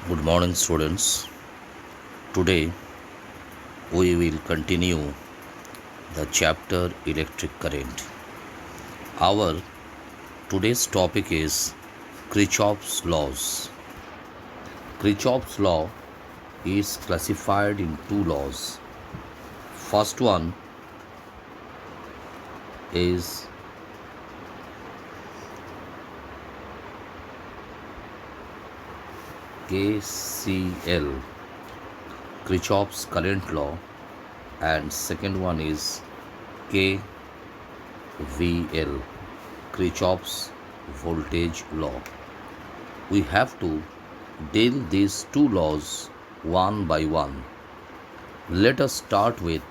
Good morning, students. Today we will continue the chapter Electric Current. Our today's topic is Kirchhoff's laws. Kirchhoff's law is classified in two laws. First one is KCL, Kirchhoff's current law, and second one is KVL, Kirchhoff's voltage law. We have to deal these two laws one by one. Let us start with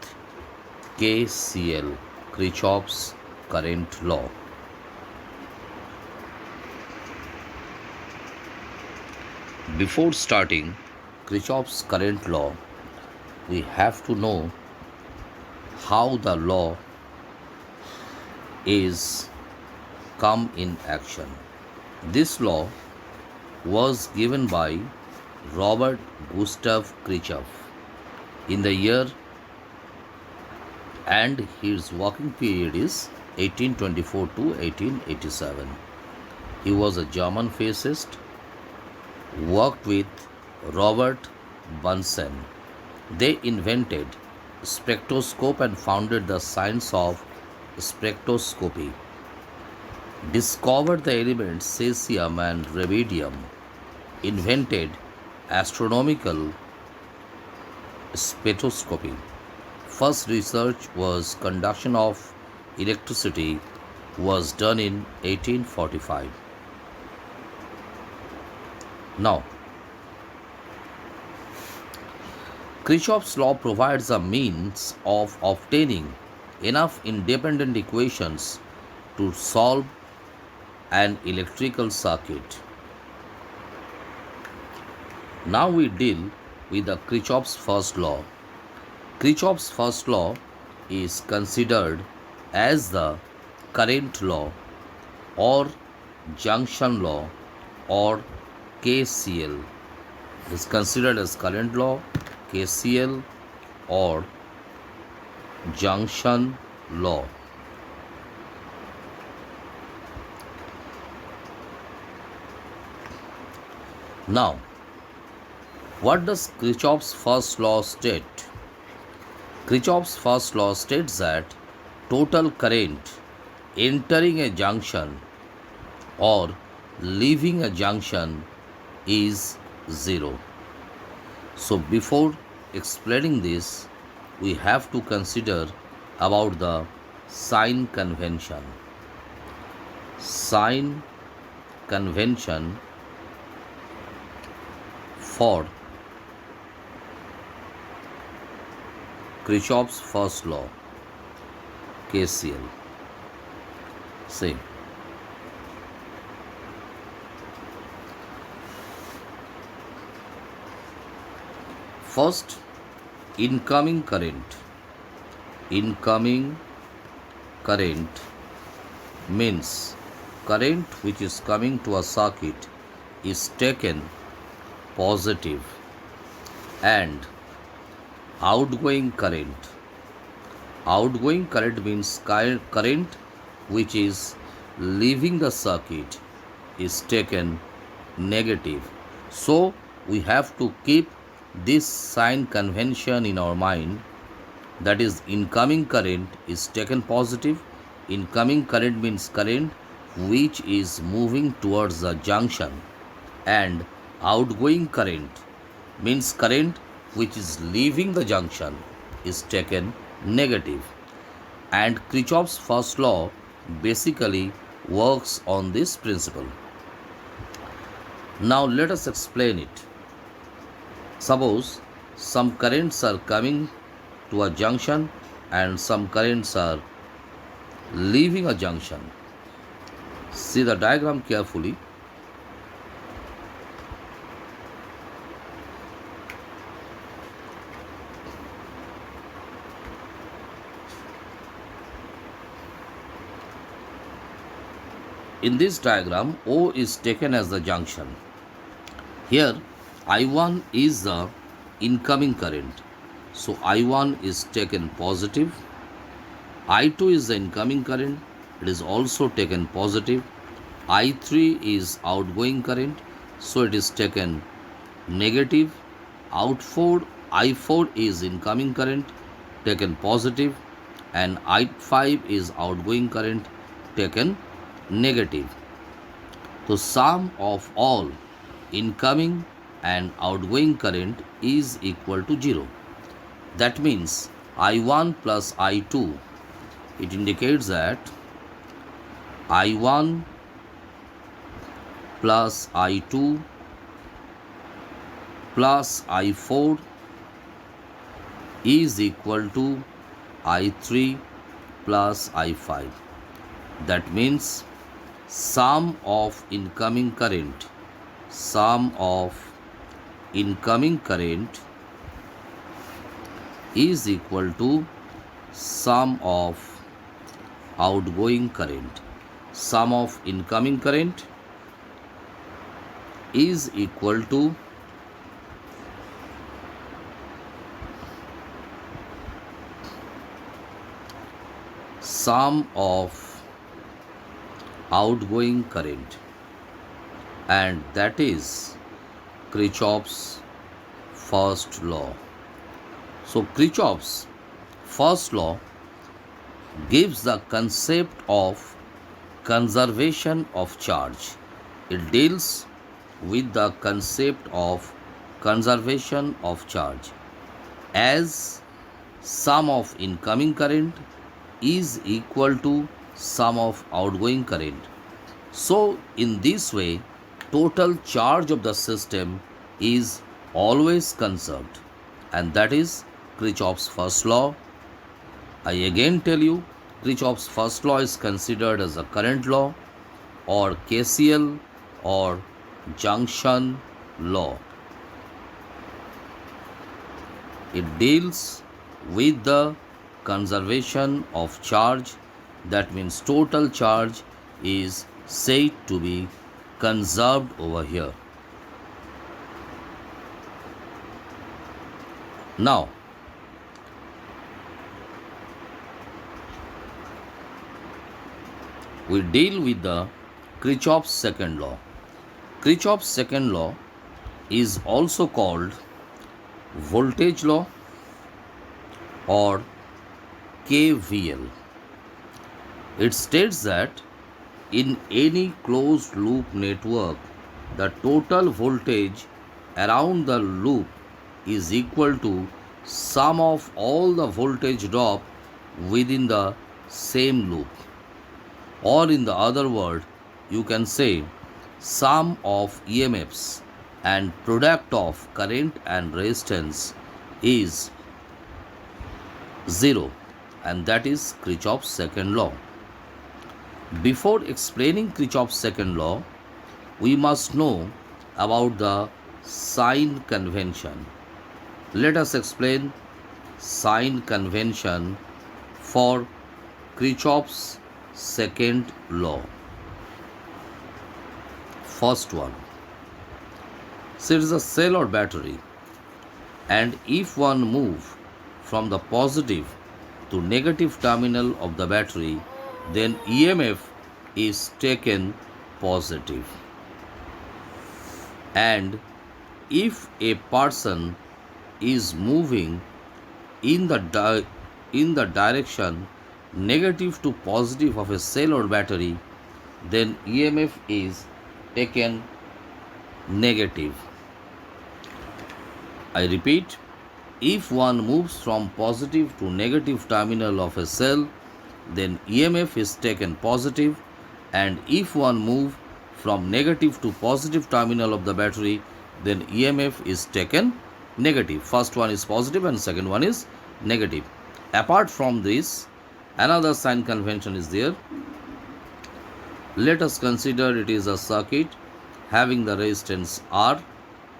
KCL, Kirchhoff's current law. Before starting Kirchhoff's current law, we have to know how the law is come in action. This law was given by Robert Gustav Kirchhoff in the year, and his working period is 1824 to 1887. He was a German physicist, worked with Robert Bunsen. They invented spectroscope and founded the science of spectroscopy, discovered the elements cesium and rubidium, invented astronomical spectroscopy. First research was conduction of electricity was done in 1845. Now, Kirchhoff's law provides a means of obtaining enough independent equations to solve an electrical circuit. Now we deal with the Kirchhoff's first law. Kirchhoff's first law is considered as the current law or junction law or KCL. It is considered as current law, KCL, or junction law. Now, what does Kirchhoff's first law state? Kirchhoff's first law states that total current entering a junction or leaving a junction is zero. So before explaining this, we have to consider about the sign convention. Sign convention for Kirchhoff's first law, KCL. Say, first, incoming current. Incoming current means current which is coming to a circuit is taken positive, and outgoing current. Outgoing current means current which is leaving the circuit is taken negative. So we have to keep this sign convention in our mind, that is incoming current is taken positive. Incoming current means current which is moving towards the junction, and outgoing current means current which is leaving the junction is taken negative. And Kirchhoff's first law basically works on this principle. Now let us explain it. Suppose some currents are coming to a junction and some currents are leaving a junction. See the diagram carefully. In this diagram, O is taken as the junction. Here, I1 is the incoming current. So I1 is taken positive. I2 is the incoming current. It is also taken positive. I3 is outgoing current. So it is taken negative. I4 is incoming current, taken positive, and I5 is outgoing current, taken negative. So sum of all incoming and outgoing current is equal to 0. That means I1 plus I2, it indicates that I1 plus I2 plus I4 is equal to I3 plus I5. That means sum of incoming current is equal to sum of outgoing current. Sum of incoming current is equal to sum of outgoing current, and that is Kirchhoff's first law. So Kirchhoff's first law gives the concept of conservation of charge. It deals with the concept of conservation of charge as sum of incoming current is equal to sum of outgoing current. So in this way, total charge of the system is always conserved, and that is Kirchhoff's first law. I again tell you, Kirchhoff's first law is considered as a current law or KCL or junction law. It deals with the conservation of charge. That means total charge is said to be conserved over here. Now, we deal with the Kirchhoff's second law. Kirchhoff's second law is also called voltage law or KVL. It states that in any closed loop network, the total voltage around the loop is equal to sum of all the voltage drop within the same loop. Or in the other word, you can say sum of EMFs and product of current and resistance is 0, and that is Kirchhoff's second law. Before explaining Kirchhoff's second law, we must know about the sign convention. Let us explain sign convention for Kirchhoff's second law. First one. So it is a cell or battery, and if one move from the positive to negative terminal of the battery, then EMF is taken positive. And if a person is moving in the direction negative to positive of a cell or battery, then EMF is taken negative. I repeat, if one moves from positive to negative terminal of a cell, then EMF is taken positive, and if one move from negative to positive terminal of the battery, then EMF is taken negative. First one is positive and second one is negative. Apart from this, another sign convention is there. Let us consider it is a circuit having the resistance R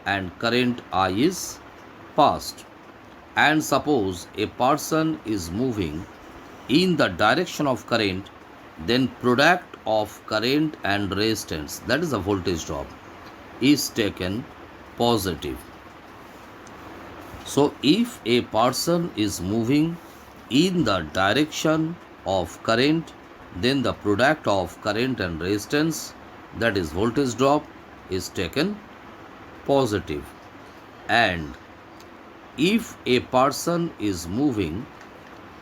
and current I is passed. And suppose a person is moving in the direction of current, then product of current and resistance, that is a voltage drop, is taken positive. So if a person is moving in the direction of current, then the product of current and resistance, that is voltage drop, is taken positive. And if a person is moving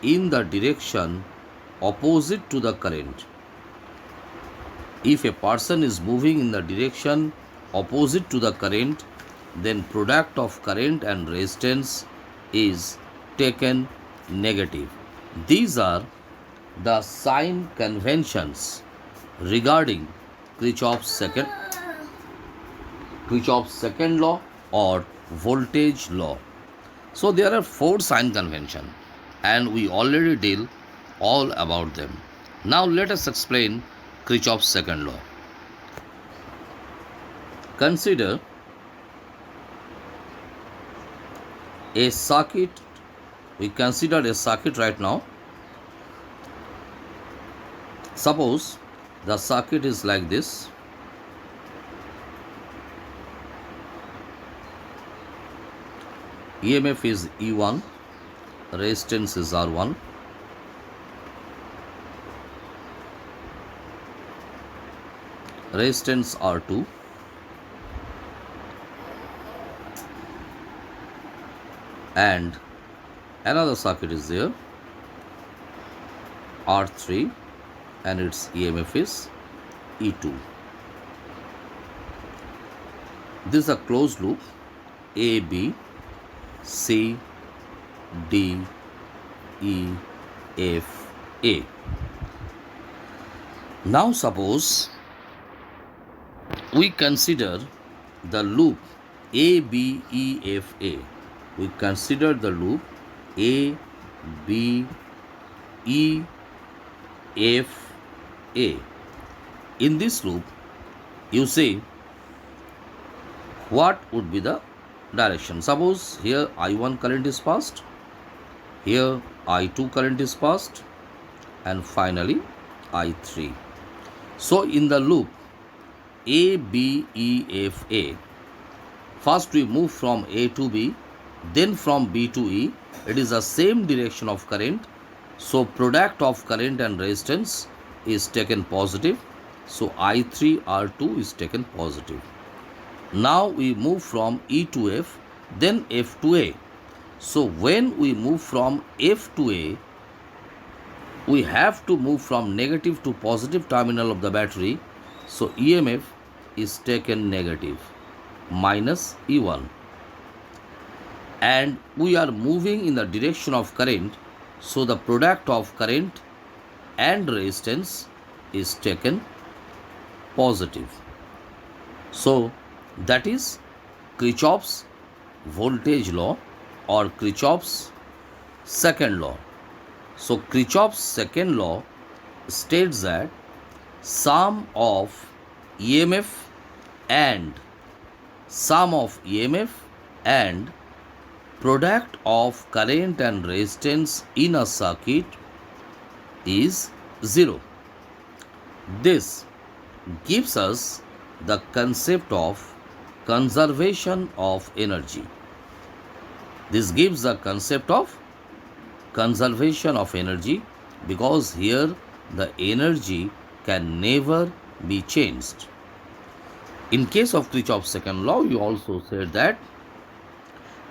in the direction opposite to the current, if a person is moving in the direction opposite to the current, then product of current and resistance is taken negative. These are the sign conventions regarding Kirchhoff's second law or voltage law. So there are 4 sign conventions and we already deal all about them. Now let us explain Kirchhoff's second law. Consider a circuit. We consider a circuit right now. Suppose the circuit is like this. EMF is E1, resistance is R1. Resistance R2. And another circuit is there, R3, and its EMF is E2. This is a closed loop, A, B, C, D, E, F, A. Now suppose we consider the loop A, B, E, F, A. We consider the loop A, B, E, F, A. In this loop, you see what would be the direction. Suppose here I1 current is passed, here I2 current is passed, and finally I3. So in the loop A, B, E, F, A, first we move from A to B, then from B to E. It is the same direction of current, so product of current and resistance is taken positive. So I3 R2 is taken positive. Now we move from E to F, then F to A. So when we move from F to A, we have to move from negative to positive terminal of the battery. So EMF is taken negative, minus E1. And we are moving in the direction of current, so the product of current and resistance is taken positive. So that is Kirchhoff's voltage law or Kirchhoff's second law. So Kirchhoff's second law states that sum of EMF and product of current and resistance in a circuit is 0. This gives us the concept of conservation of energy. This gives the concept of conservation of energy because here the energy can never be changed. In case of Kirchhoff's second law, you also said that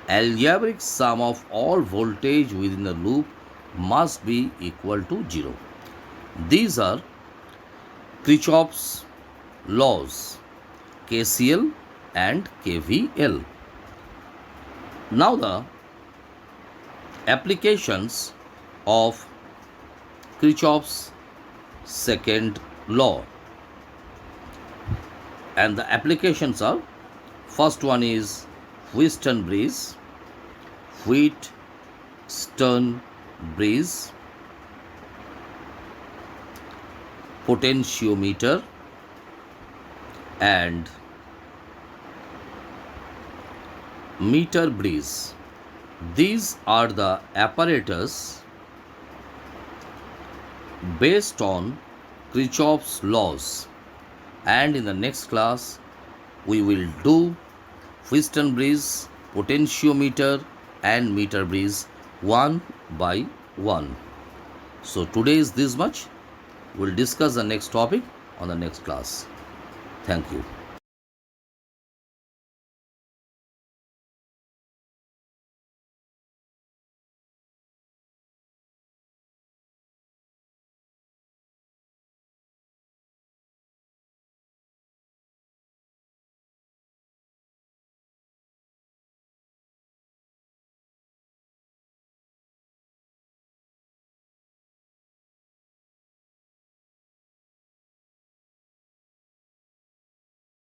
algebraic sum of all voltage within the loop must be equal to 0. These are Kirchhoff's laws, KCL and KVL. Now the applications of Kirchhoff's second law. And the applications are, first one is Wheatstone bridge, potentiometer, and meter bridge. These are the apparatus based on Kirchhoff's laws, and in the next class we will do Wheatstone bridge, potentiometer and meter bridge one by one. So today is this much. We'll discuss the next topic on the next class. Thank you.